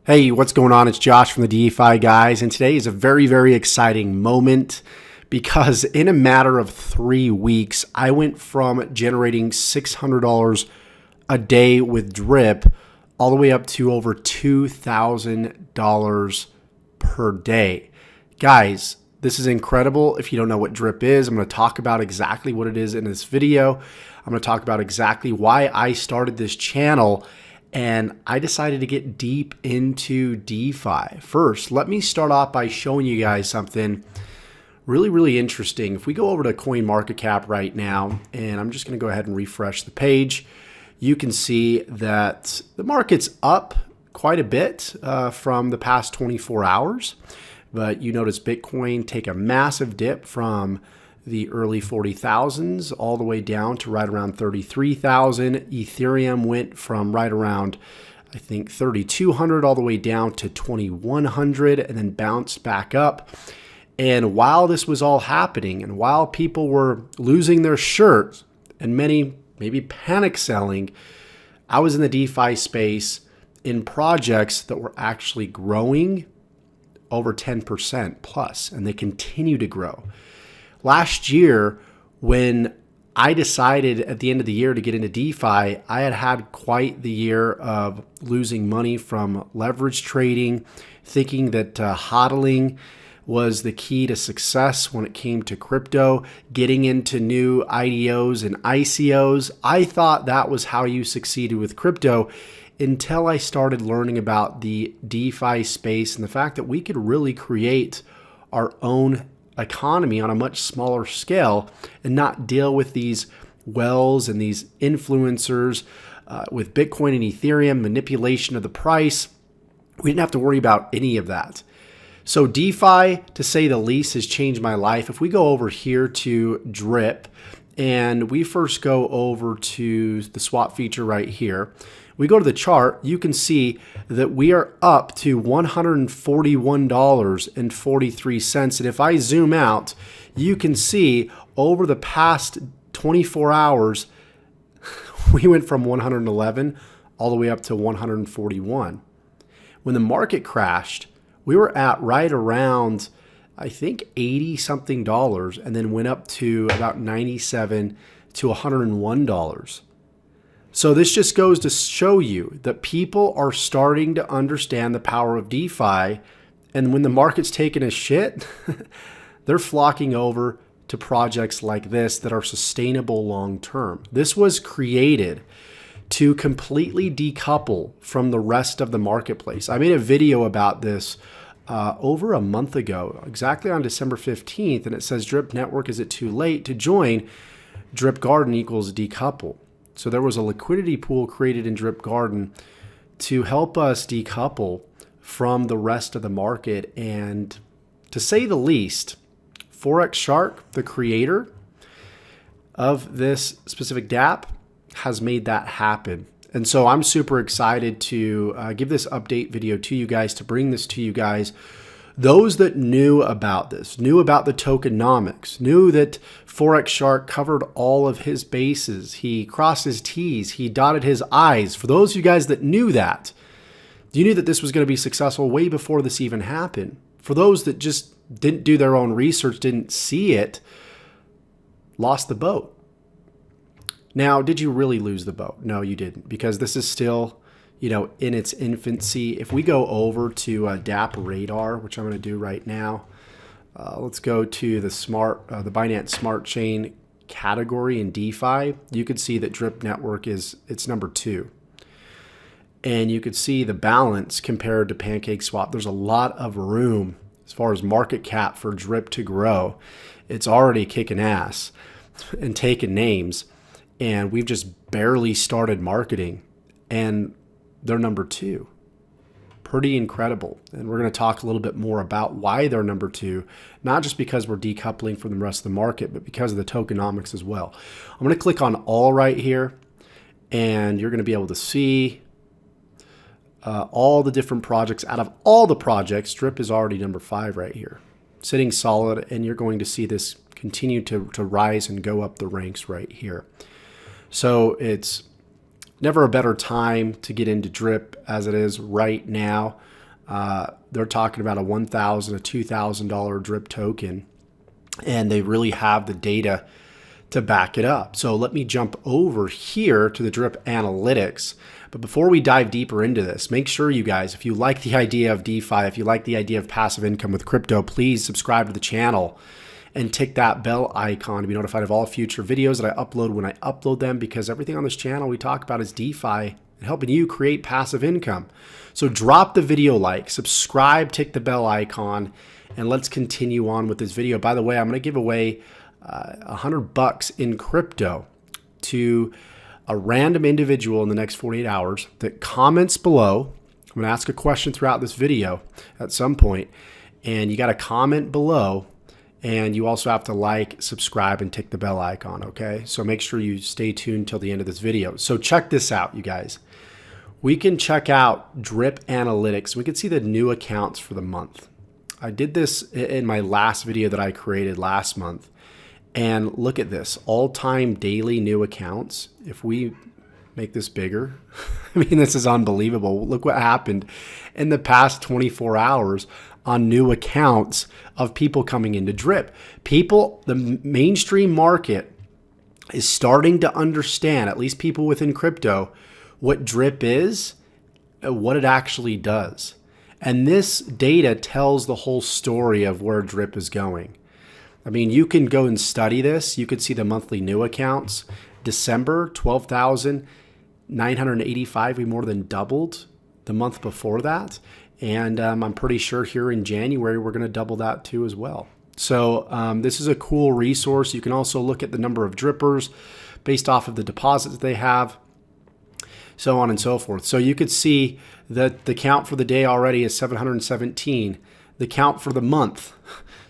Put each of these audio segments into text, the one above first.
Hey, what's going on? It's Josh from the DeFi guys, and today is a very, very exciting moment because in a matter of 3 weeks, I went from generating $600 a day with Drip all the way up to over $2,000 per day. Guys, this is incredible. If you don't know what Drip is, I'm going to talk about exactly what it is in this video. I'm going to talk about exactly why I started this channel. And I decided to get deep into DeFi. First, let me start off by showing you guys something really, really interesting. If we go over to CoinMarketCap right now, and I'm just going to go ahead and refresh the page, you can see that the market's up quite a bit from the past 24 hours. But you notice Bitcoin take a massive dip from the early 40,000s all the way down to right around 33,000. Ethereum went from right around, I think, 3,200 all the way down to 2,100 and then bounced back up. And while this was all happening and while people were losing their shirts and many maybe panic selling, I was in the DeFi space in projects that were actually growing over 10% plus, and they continue to grow. Last year, when I decided at the end of the year to get into DeFi, I had quite the year of losing money from leverage trading, thinking that hodling was the key to success when it came to crypto, getting into new IDOs and ICOs. I thought that was how you succeeded with crypto until I started learning about the DeFi space and the fact that we could really create our own economy on a much smaller scale and not deal with these wells and these influencers with Bitcoin and Ethereum, manipulation of the price. We didn't have to worry about any of that. So DeFi, to say the least, has changed my life. If we go over here to Drip and we first go over to the swap feature right here, we go to the chart, you can see that we are up to $141.43. And if I zoom out, you can see over the past 24 hours, we went from 111 all the way up to 141. When the market crashed, we were at right around, I think, 80 something dollars, and then went up to about 97 to $101. So this just goes to show you that people are starting to understand the power of DeFi, and when the market's taking a shit, they're flocking over to projects like this that are sustainable long term. This was created to completely decouple from the rest of the marketplace. I made a video about this over a month ago, exactly on December 15th, and it says Drip Network, is it too late to join? Drip Garden equals decouple. So there was a liquidity pool created in Drip Garden to help us decouple from the rest of the market. And to say the least, Forex Shark, the creator of this specific dApp, has made that happen. And so I'm super excited to give this update video to you guys, to bring this to you guys. Those that knew about this, knew about the tokenomics, knew that Forex Shark covered all of his bases. He crossed his T's, he dotted his I's. For those of you guys that knew that, you knew that this was going to be successful way before this even happened. For those that just didn't do their own research, didn't see it, lost the boat. Now, did you really lose the boat? No, you didn't, because this is still, in its infancy. If we go over to dApp Radar, which I'm going to do right now, let's go to the Binance Smart Chain category in DeFi. You could see that Drip Network it's number 2. And you could see the balance compared to PancakeSwap. There's a lot of room as far as market cap for Drip to grow. It's already kicking ass and taking names. And we've just barely started marketing. And they're number 2. Pretty incredible. And we're going to talk a little bit more about why they're number 2, not just because we're decoupling from the rest of the market, but because of the tokenomics as well. I'm going to click on all right here, and you're going to be able to see all the different projects. Out of all the projects, Drip is already number 5 right here, sitting solid, and you're going to see this continue to rise and go up the ranks right here. So it's Never a better time to get into drip as it is right now. They're talking about a $1,000, a $2,000 drip token, and they really have the data to back it up. So let me jump over here to the drip analytics. But before we dive deeper into this, make sure you guys, if you like the idea of DeFi, if you like the idea of passive income with crypto, please subscribe to the channel and tick that bell icon to be notified of all future videos that I upload when I upload them, because everything on this channel we talk about is DeFi and helping you create passive income. So drop the video like, subscribe, tick the bell icon, and let's continue on with this video. By the way, I'm going to give away $100 in crypto to a random individual in the next 48 hours that comments below. I'm going to ask a question throughout this video at some point, and you got to comment below, and you also have to like, subscribe, and tick the bell icon, okay? So make sure you stay tuned till the end of this video. So check this out, you guys. We can check out drip analytics. We can see the new accounts for the month. I did this in my last video that I created last month. And look at this, all-time daily new accounts. If we make this bigger, I mean, this is unbelievable. Look what happened in the past 24 hours on new accounts of people coming into drip. People, the mainstream market is starting to understand, at least people within crypto, what drip is, what it actually does. And this data tells the whole story of where drip is going. I mean, you can go and study this. You could see the monthly new accounts. December, 12,985. We more than doubled the month before that. And I'm pretty sure here in January, we're going to double that too as well. So this is a cool resource. You can also look at the number of drippers based off of the deposits they have, so on and so forth. So you could see that the count for the day already is 717. The count for the month,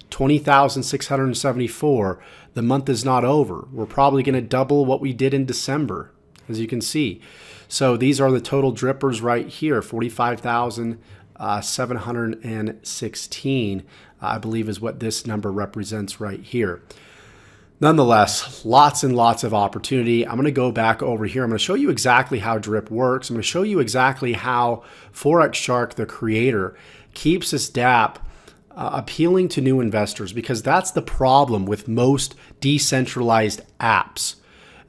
20,674. The month is not over. We're probably going to double what we did in December, as you can see. So these are the total drippers right here, 45,716, I believe is what this number represents right here. Nonetheless, lots and lots of opportunity. I'm going to go back over here. I'm going to show you exactly how drip works. I'm going to show you exactly how Forex Shark, the creator, keeps this DApp appealing to new investors, because that's the problem with most decentralized apps.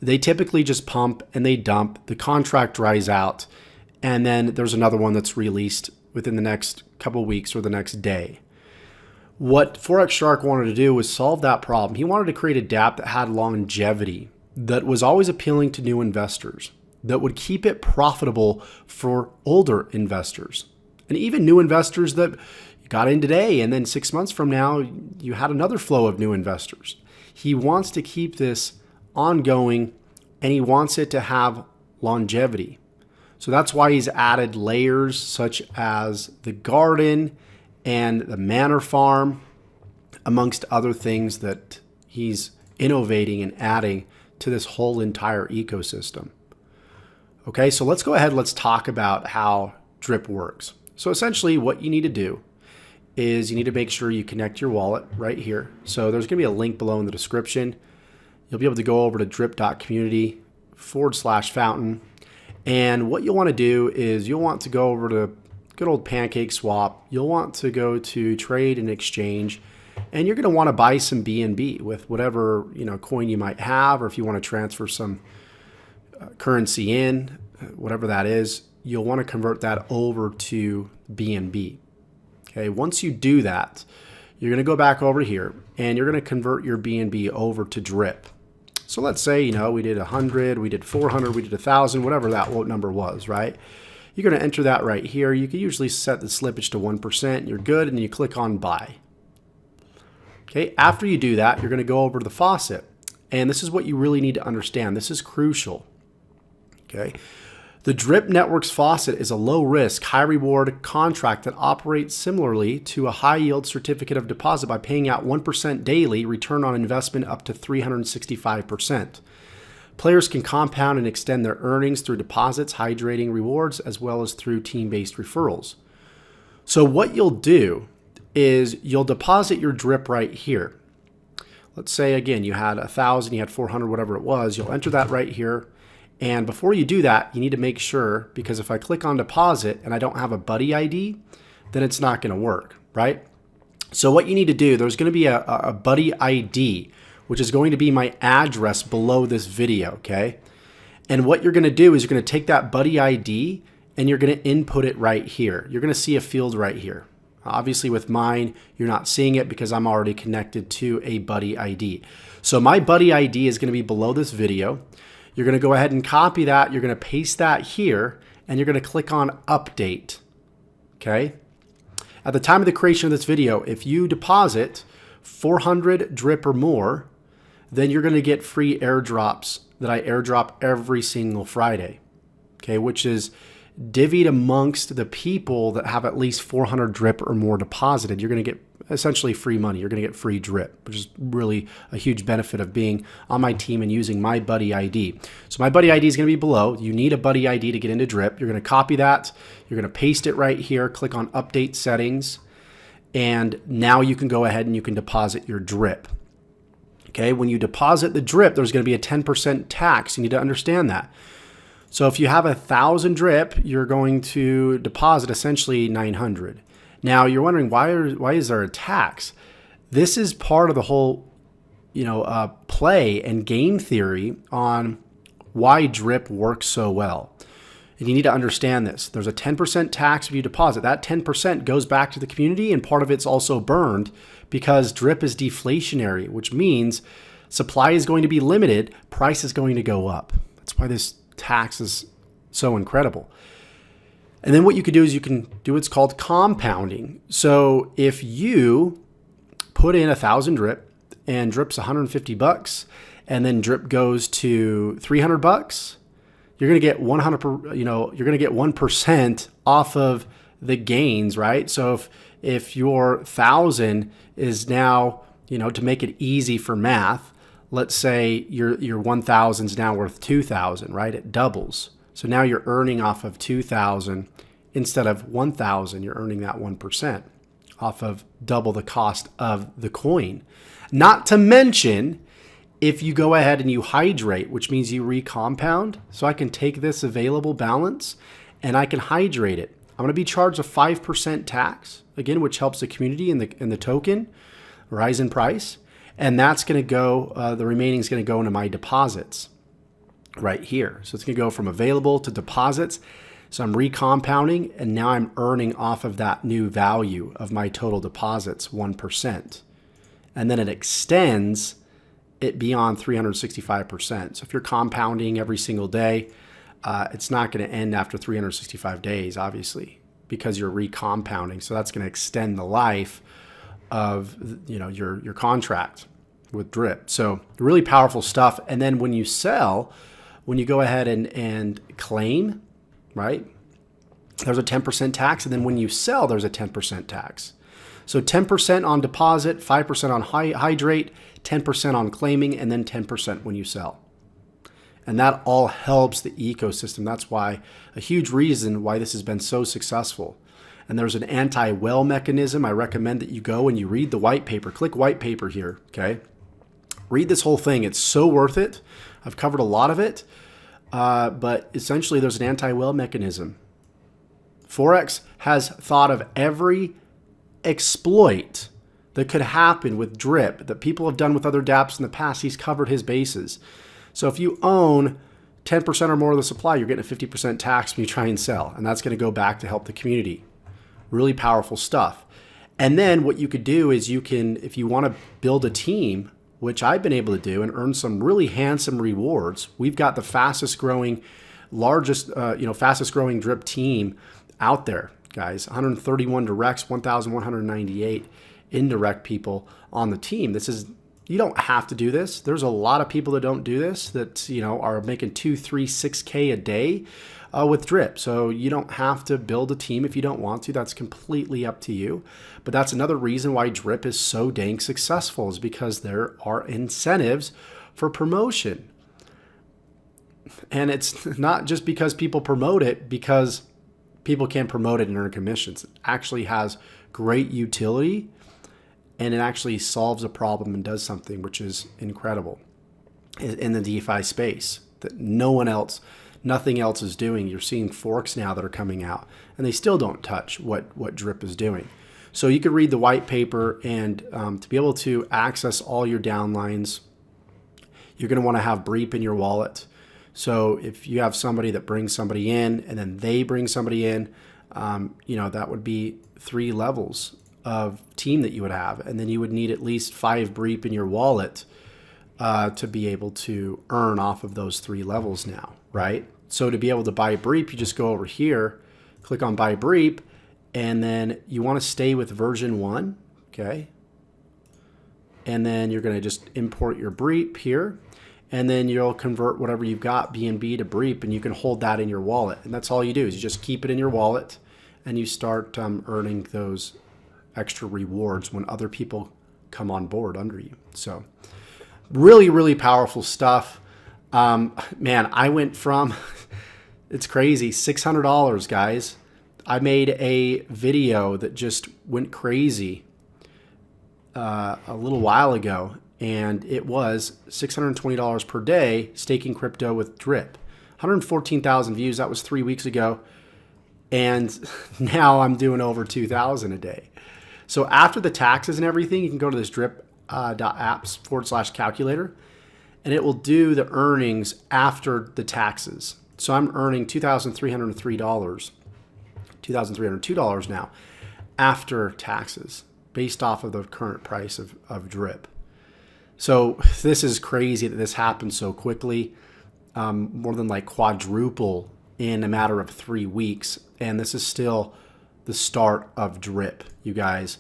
They typically just pump and they dump, the contract dries out, and then there's another one that's released within the next couple of weeks or the next day. What Forex Shark wanted to do was solve that problem. He wanted to create a DApp that had longevity, that was always appealing to new investors, that would keep it profitable for older investors, and even new investors that got in today, and then 6 months from now, you had another flow of new investors. He wants to keep this ongoing, and he wants it to have longevity. So that's why he's added layers such as the garden and the manor farm, amongst other things that he's innovating and adding to this whole entire ecosystem. Okay, so let's go ahead, let's talk about how drip works. So essentially what you need to do is you need to make sure you connect your wallet right here. So there's going to be a link below in the description. You'll be able to go over to drip.community /fountain. And what you'll want to do is you'll want to go over to good old Pancake Swap. You'll want to go to trade and exchange, and you're going to want to buy some BNB with whatever coin you might have, or if you want to transfer some currency in, whatever that is, you'll want to convert that over to BNB. Okay, once you do that, you're going to go back over here and you're going to convert your BNB over to drip. So let's say, we did 100, we did 400, we did 1,000, whatever that number was, right? You're going to enter that right here. You can usually set the slippage to 1%. You're good, and then you click on buy. Okay, after you do that, you're going to go over to the faucet. And this is what you really need to understand. This is crucial. Okay. The Drip Network's faucet is a low-risk, high-reward contract that operates similarly to a high-yield certificate of deposit by paying out 1% daily, return on investment up to 365%. Players can compound and extend their earnings through deposits, hydrating rewards, as well as through team-based referrals. So what you'll do is you'll deposit your drip right here. Let's say, again, you had 1,000, you had 400, whatever it was. You'll enter that right here. And before you do that, you need to make sure, because if I click on deposit and I don't have a buddy ID, then it's not going to work, right? So what you need to do, there's going to be a buddy ID, which is going to be my address below this video, okay? And what you're going to do is you're going to take that buddy ID and you're going to input it right here. You're going to see a field right here. Obviously with mine, you're not seeing it because I'm already connected to a buddy ID. So my buddy ID is going to be below this video. You're going to go ahead and copy that. You're going to paste that here and you're going to click on update, okay? At the time of the creation of this video, if you deposit 400 drip or more, then you're going to get free airdrops that I airdrop every single Friday, okay, which is divvied amongst the people that have at least 400 drip or more deposited. You're going to get essentially free money. You're going to get free drip, which is really a huge benefit of being on my team and using my buddy ID. So my buddy ID is going to be below. You need a buddy ID to get into drip. You're going to copy that. You're going to paste it right here. Click on update settings. And now you can go ahead and you can deposit your drip. Okay, when you deposit the drip, there's going to be a 10% tax. You need to understand that. So if you have 1,000 drip, you're going to deposit essentially 900. Now you're wondering why is there a tax? This is part of the whole, play and game theory on why drip works so well. And you need to understand this. There's a 10% tax if you deposit. That 10% goes back to the community, and part of it's also burned because drip is deflationary, which means supply is going to be limited, price is going to go up. That's why this tax is so incredible. And then what you can do is you can do what's called compounding. So if you put in 1,000 drip and drip's $150 and then drip goes to $300, you're going to get 1% off of the gains, right? So if your 1,000 is now, to make it easy for math, let's say your 1,000 is now worth 2,000, right? It doubles. So now you're earning off of 2,000 instead of 1,000. You're earning that 1% off of double the cost of the coin. Not to mention, if you go ahead and you hydrate, which means you recompound, so I can take this available balance and I can hydrate it. I'm going to be charged a 5% tax, again, which helps the community and the token rise in price. And that's going to go, the remaining is going to go into my deposits right here. So it's going to go from available to deposits. So I'm recompounding and now I'm earning off of that new value of my total deposits, 1%. And then it extends it beyond 365%. So if you're compounding every single day, it's not going to end after 365 days, obviously, because you're recompounding. So that's going to extend the life of your contract with drip. So really powerful stuff. And then when you sell, when you go ahead and claim, right, there's a 10% tax. And then when you sell, there's a 10% tax. So 10% on deposit, 5% on hydrate, 10% on claiming, and then 10% when you sell. And that all helps the ecosystem. That's why a huge reason why this has been so successful. And there's an anti-whale mechanism. I recommend that you go and you read the white paper. Click white paper here, okay? Read this whole thing. It's so worth it. I've covered a lot of it. But essentially, there's an anti-whale mechanism. Forex has thought of every exploit that could happen with drip that people have done with other dApps in the past. He's covered his bases. So if you own 10% or more of the supply, you're getting a 50% tax when you try and sell. And that's going to go back to help the community. Really powerful stuff. And then what you could do is you can, if you want to build a team, which I've been able to do and earn some really handsome rewards. We've got the fastest growing drip team out there, guys. 131 directs, 1,198 indirect people on the team. You don't have to do this. There's a lot of people that don't do this that, are making 2, 3, 6K a day with drip. So you don't have to build a team if you don't want to. That's completely up to you. But that's another reason why drip is so dang successful, is because there are incentives for promotion. And it's not just because people promote it, because people can promote it and earn commissions. It actually has great utility, and it actually solves a problem and does something which is incredible in the DeFi space. that nothing else is doing. You're seeing forks now that are coming out, and they still don't touch what drip is doing. So you could read the white paper, and to be able to access all your downlines, you're going to want to have Breep in your wallet. So if you have somebody that brings somebody in and then they bring somebody in, that would be 3 levels of team that you would have. And then you would need at least 5 Breep in your wallet to be able to earn off of those 3 levels now, right? So to be able to buy Breep, you just go over here, click on buy Breep, and then you want to stay with version 1, okay? And then you're going to just import your Breep here, and then you'll convert whatever you've got, BNB to Breep, and you can hold that in your wallet. And that's all you do is you just keep it in your wallet, and you start earning those extra rewards when other people come on board under you. So really, really powerful stuff. Man, I went from, it's crazy, $600, guys. I made a video that just went crazy a little while ago, and it was $620 per day staking crypto with Drip. 114,000 views. That was 3 weeks ago. And now I'm doing over 2,000 a day. So after the taxes and everything, you can go to this drip.apps/calculator, and it will do the earnings after the taxes. So I'm earning $2,303, $2,302 now after taxes based off of the current price of Drip. So this is crazy that this happened so quickly, more than like quadruple in a matter of 3 weeks. And this is still the start of Drip, you guys.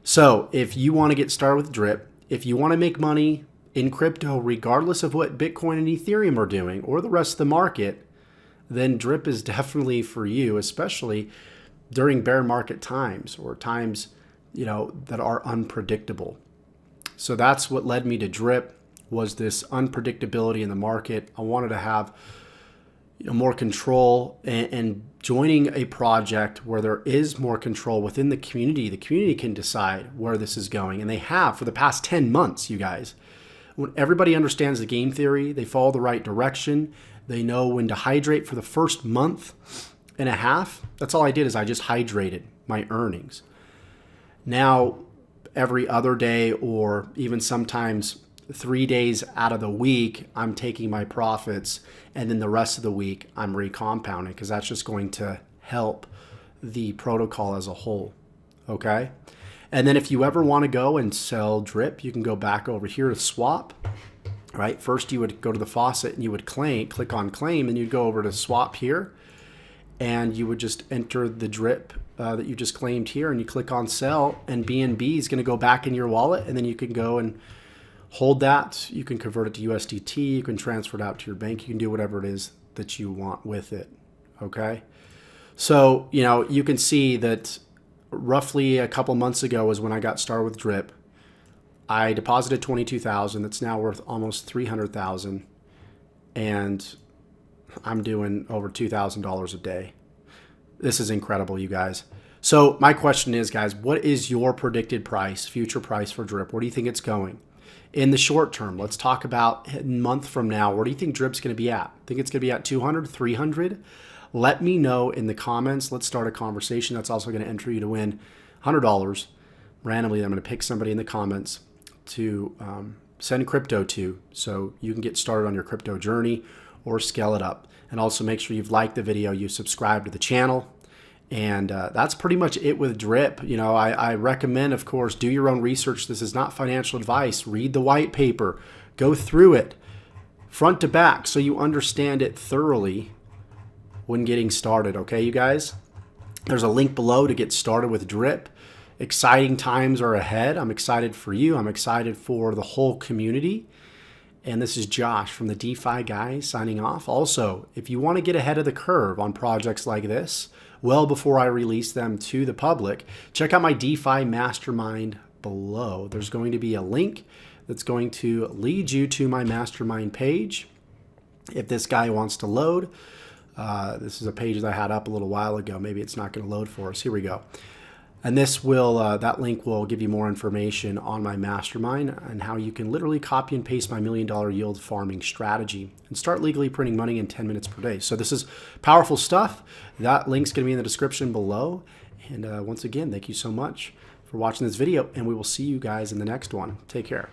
So if you want to get started with Drip, if you want to make money in crypto, regardless of what Bitcoin and Ethereum are doing or the rest of the market, then Drip is definitely for you, especially during bear market times or times, that are unpredictable. So that's what led me to Drip, was this unpredictability in the market. I wanted to have more control, and joining a project where there is more control within the community can decide where this is going. And they have for the past 10 months, you guys. When everybody understands the game theory, they follow the right direction, they know when to hydrate for the first month and a half. That's all I did, is I just hydrated my earnings. Now, every other day, or even sometimes 3 days out of the week, I'm taking my profits, and then the rest of the week I'm recompounding, because that's just going to help the protocol as a whole. Okay. And then if you ever want to go and sell Drip, you can go back over here to swap. Right. First, you would go to the faucet and you would click on claim, and you'd go over to swap here, and you would just enter the Drip that you just claimed here, and you click on sell, and BNB is going to go back in your wallet, and then you can go and hold that. You can convert it to USDT. You can transfer it out to your bank. You can do whatever it is that you want with it. Okay. So, you can see that roughly a couple months ago was when I got started with Drip. I deposited 22,000. That's now worth almost 300,000. And I'm doing over $2,000 a day. This is incredible, you guys. So my question is, guys, what is your predicted price, future price for Drip? Where do you think it's going? In the short term, let's talk about a month from now. Where do you think Drip's going to be at? Think it's going to be at 200, 300? Let me know in the comments. Let's start a conversation. That's also going to enter you to win $100 randomly. I'm going to pick somebody in the comments to send crypto to, so you can get started on your crypto journey or scale it up. And also make sure you've liked the video, you subscribe to the channel. And that's pretty much it with Drip. I recommend, of course, do your own research. This is not financial advice. Read the white paper. Go through it front to back so you understand it thoroughly when getting started. Okay, you guys? There's a link below to get started with Drip. Exciting times are ahead. I'm excited for you. I'm excited for the whole community. And this is Josh from the DeFi Guys signing off. Also, if you want to get ahead of the curve on projects like this, well before I release them to the public, check out my DeFi mastermind below. There's going to be a link that's going to lead you to my mastermind page. If this guy wants to load, this is a page that I had up a little while ago. Maybe it's not going to load for us. Here we go. And this will, that link will give you more information on my mastermind and how you can literally copy and paste my $1 million yield farming strategy and start legally printing money in 10 minutes per day. So this is powerful stuff. That link's going to be in the description below. And once again, thank you so much for watching this video, and we will see you guys in the next one. Take care.